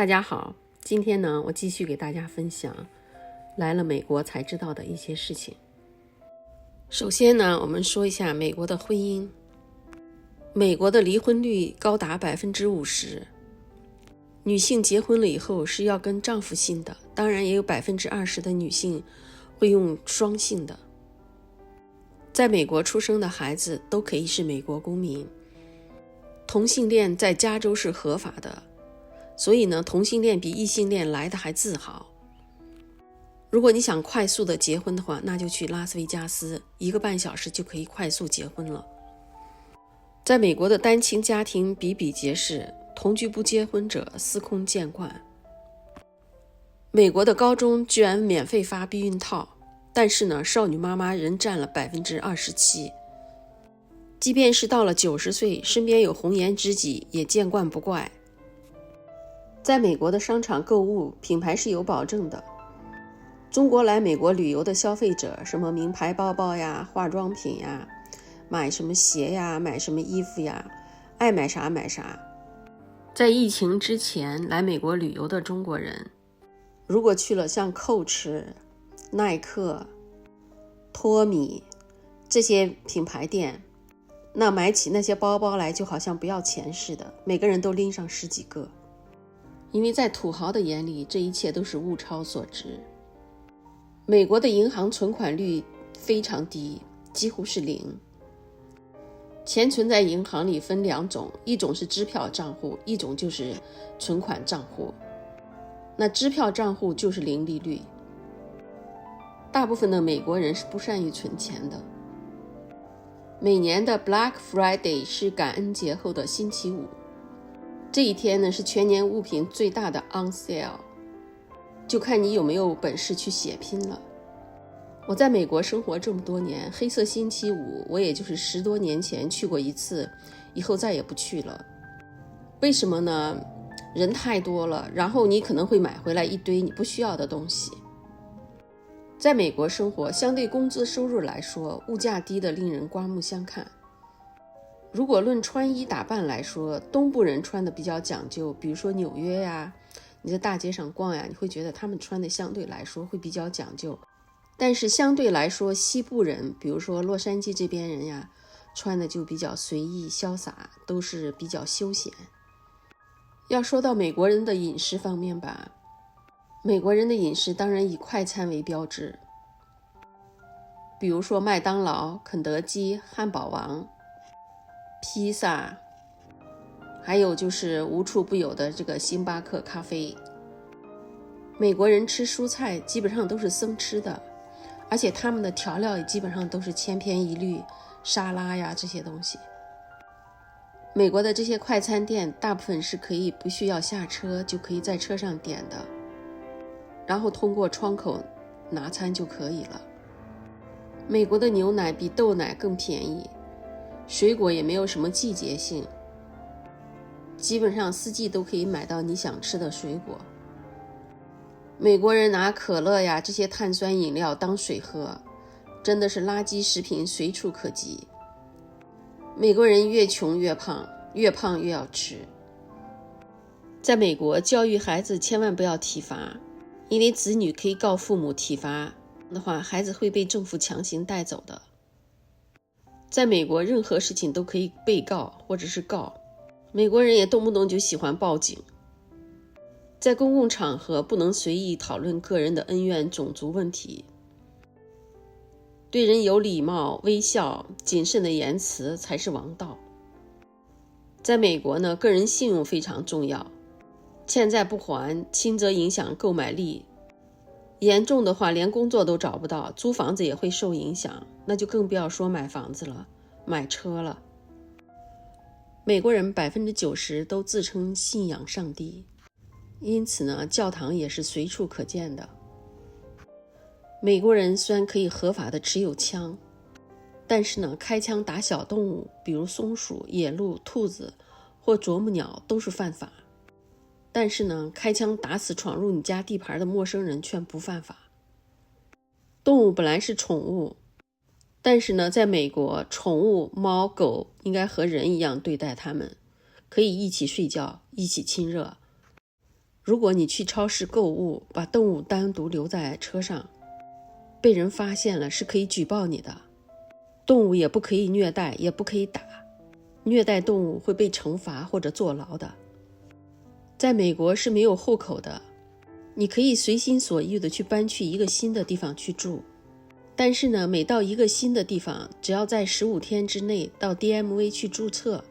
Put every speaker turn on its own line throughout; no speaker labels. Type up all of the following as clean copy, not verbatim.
大家好，今天呢，我继续给大家分享来了美国才知道的一些事情。首先呢，我们说一下美国的婚姻。美国的离婚率高达 50%， 女性结婚了以后是要跟丈夫姓的，当然也有 20% 的女性会用双姓的。在美国出生的孩子都可以是美国公民，同性恋在加州是合法的，所以呢，同性恋比异性恋来的还自豪。如果你想快速的结婚的话，那就去拉斯维加斯，1个半小时就可以快速结婚了。在美国的单亲家庭比比皆是，同居不结婚者司空见惯。美国的高中居然免费发避孕套，但是呢，少女妈妈仍占了 27%。即便是到了90岁，身边有红颜知己也见惯不怪。在美国的商场购物，品牌是有保证的。中国来美国旅游的消费者，什么名牌包包呀、化妆品呀，买什么鞋呀，买什么衣服呀，爱买啥买啥。在疫情之前来美国旅游的中国人，如果去了像 Coach、耐克、托米这些品牌店，那买起那些包包来就好像不要钱似的，每个人都拎上10几个。因为在土豪的眼里，这一切都是物超所值。美国的银行存款率非常低，几乎是0。钱存在银行里分2种，一种是支票账户，一种就是存款账户。那支票账户就是0利率。大部分的美国人是不善于存钱的。每年的 Black Friday 是感恩节后的星期五，这一天呢是全年物品最大的 on sale， 就看你有没有本事去血拼了。我在美国生活这么多年，黑色星期五我也就是10多年前去过一次，以后再也不去了。为什么呢？人太多了，然后你可能会买回来一堆你不需要的东西。在美国生活，相对工资收入来说，物价低得令人刮目相看。如果论穿衣打扮来说，东部人穿的比较讲究，比如说纽约呀，你在大街上逛呀，你会觉得他们穿的相对来说会比较讲究。但是相对来说，西部人，比如说洛杉矶这边人呀，穿的就比较随意潇洒，都是比较休闲。要说到美国人的饮食方面吧，美国人的饮食当然以快餐为标志，比如说麦当劳、肯德基、汉堡王、披萨，还有就是无处不有的这个星巴克咖啡。美国人吃蔬菜基本上都是生吃的，而且他们的调料也基本上都是千篇一律，沙拉呀这些东西。美国的这些快餐店大部分是可以不需要下车就可以在车上点的，然后通过窗口拿餐就可以了。美国的牛奶比豆奶更便宜，水果也没有什么季节性，基本上4季都可以买到你想吃的水果。美国人拿可乐呀这些碳酸饮料当水喝，真的是垃圾食品随处可及。美国人越穷越胖，越胖越要吃。在美国教育孩子千万不要体罚，因为子女可以告父母，体罚的话孩子会被政府强行带走的。在美国任何事情都可以被告或者是告，美国人也动不动就喜欢报警。在公共场合不能随意讨论个人的恩怨、种族问题，对人有礼貌、微笑、谨慎的言辞才是王道。在美国呢，个人信用非常重要，欠债不还，轻则影响购买力，严重的话连工作都找不到，租房子也会受影响，那就更不要说买房子了，买车了。美国人 90% 都自称信仰上帝，因此呢，教堂也是随处可见的。美国人虽然可以合法的持有枪，但是呢，开枪打小动物，比如松鼠、野鹿、兔子或啄木鸟都是犯法。但是呢，开枪打死闯入你家地盘的陌生人却不犯法。动物本来是宠物，但是呢，在美国，宠物猫狗应该和人一样对待它们，可以一起睡觉，一起亲热。如果你去超市购物，把动物单独留在车上，被人发现了是可以举报你的。动物也不可以虐待，也不可以打，虐待动物会被惩罚或者坐牢的。在美国是没有户口的，你可以随心所欲的去搬去一个新的地方去住，但是呢，每到一个新的地方，只要在15天之内到 DMV 去注册，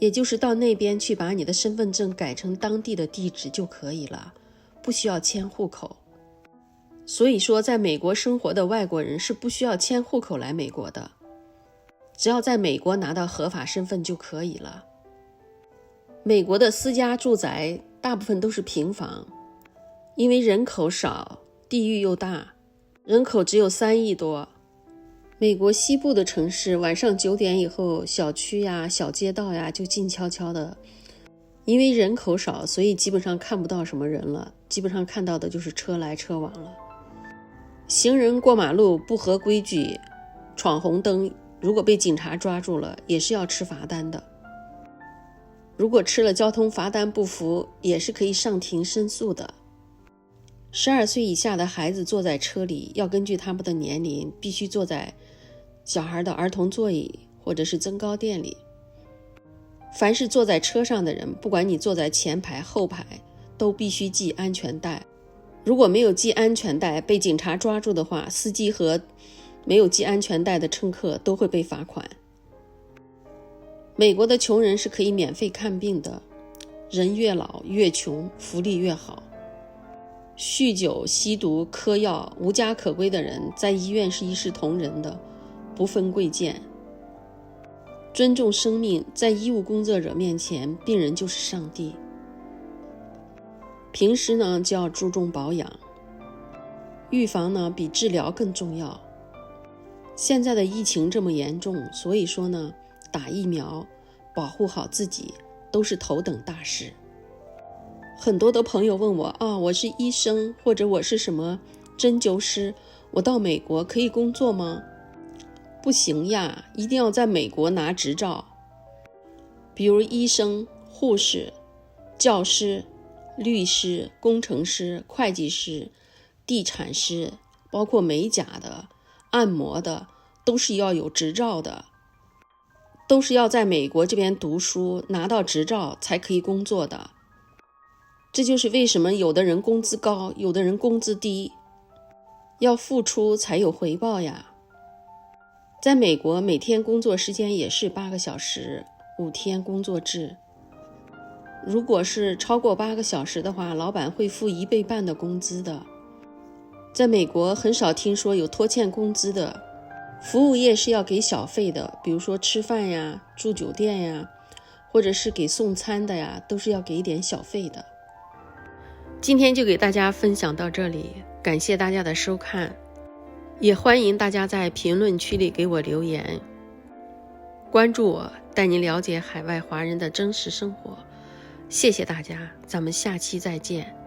也就是到那边去把你的身份证改成当地的地址就可以了，不需要迁户口。所以说，在美国生活的外国人是不需要迁户口来美国的，只要在美国拿到合法身份就可以了。美国的私家住宅大部分都是平房，因为人口少，地域又大，人口只有3亿多。美国西部的城市晚上9点以后，小区呀、小街道呀就静悄悄的，因为人口少，所以基本上看不到什么人了，基本上看到的就是车来车往了。行人过马路不合规矩，闯红灯，如果被警察抓住了，也是要吃罚单的。如果吃了交通罚单不服，也是可以上庭申诉的。12岁以下的孩子坐在车里，要根据他们的年龄，必须坐在小孩的儿童座椅或者是增高垫里。凡是坐在车上的人，不管你坐在前排后排，都必须系安全带。如果没有系安全带，被警察抓住的话，司机和没有系安全带的乘客都会被罚款。美国的穷人是可以免费看病的，人越老越穷，福利越好。酗酒、吸毒、嗑药、无家可归的人在医院是一视同仁的，不分贵贱。尊重生命，在医务工作者面前，病人就是上帝。平时呢就要注重保养，预防呢比治疗更重要。现在的疫情这么严重，所以说呢，打疫苗，保护好自己都是头等大事。很多的朋友问我我是医生，或者我是什么针灸师，我到美国可以工作吗？不行呀，一定要在美国拿执照。比如医生、护士、教师、律师、工程师、会计师、地产师，包括美甲的、按摩的，都是要有执照的，都是要在美国这边读书，拿到执照才可以工作的。这就是为什么有的人工资高，有的人工资低，要付出才有回报呀。在美国，每天工作时间也是8个小时，5天工作制。如果是超过8个小时的话，老板会付1倍半的工资的。在美国很少听说有拖欠工资的，服务业是要给小费的，比如说吃饭呀、住酒店呀，或者是给送餐的呀，都是要给一点小费的。今天就给大家分享到这里，感谢大家的收看，也欢迎大家在评论区里给我留言，关注我，带您了解海外华人的真实生活。谢谢大家，咱们下期再见。